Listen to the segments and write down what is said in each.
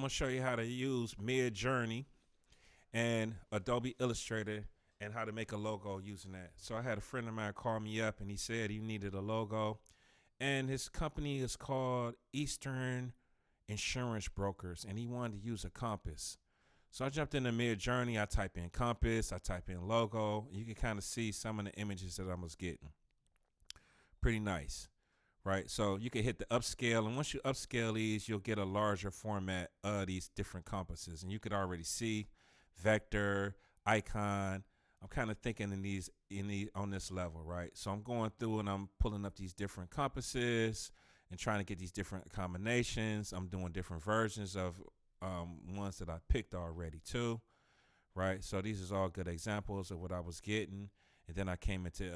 gonna show you how to use MidJourney and Adobe Illustrator and how to make a logo using that. So I had a friend of mine call me up and he said he needed a logo, and his company is called Eastern Insurance Brokers, and he wanted to use a compass. So I jumped into MidJourney. I type in compass, I type in logo. You can kind of see some of the images that I was getting. Pretty nice, right? So you can hit the upscale, and once you upscale these, you'll get a larger format of these different compasses, and you could already see vector, icon. I'm kind of thinking in these on this level, right? So I'm going through and I'm pulling up these different compasses and trying to get these different combinations. I'm doing different versions of ones that I picked already too, right? So these is all good examples of what I was getting. And then I came into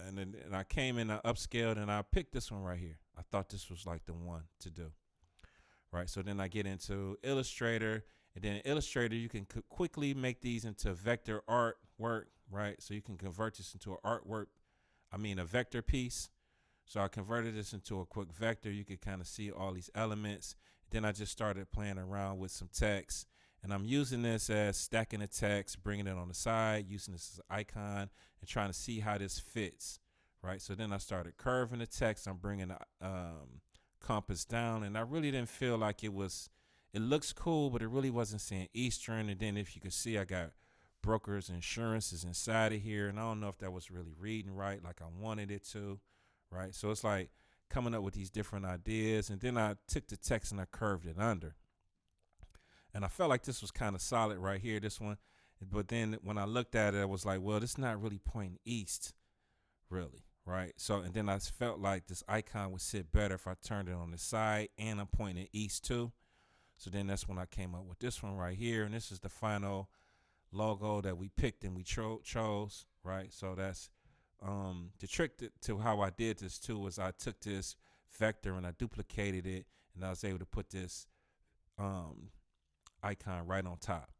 and I came in, I upscaled, and I picked this one right here. I thought this was like the one to do, right? So then I get into Illustrator, and then Illustrator, you can quickly make these into vector artwork, right? So you can convert this into a vector piece. So I converted this into a quick vector. You can kind of see all these elements. Then I just started playing around with some text, and I'm using this as stacking the text, bringing it on the side, using this as an icon, and trying to see how this fits, right? So then I started curving the text. I'm bringing the compass down, and I really didn't feel like it looks cool, but it really wasn't saying Eastern. And then if you can see, I got brokers, insurances inside of here, and I don't know if that was really reading right like I wanted it to, right? So it's like coming up with these different ideas, and then I took the text and I curved it under. And I felt like this was kind of solid right here, this one. But then when I looked at it, I was like, well, this is not really pointing east, really, right? So, and then I felt like this icon would sit better if I turned it on the side and I'm pointing east too. So then that's when I came up with this one right here. And this is the final logo that we picked and we chose, right? So that's the trick to how I did this too was I took this vector and I duplicated it, and I was able to put this icon right on top.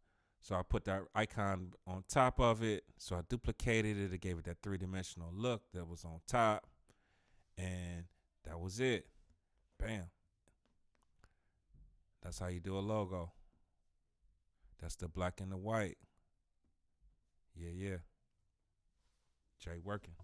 So I put that icon on top of it. So I duplicated it. It gave it that three-dimensional look that was on top, and that was it. Bam. That's how you do a logo. That's the black and the white. Yeah. Jay working.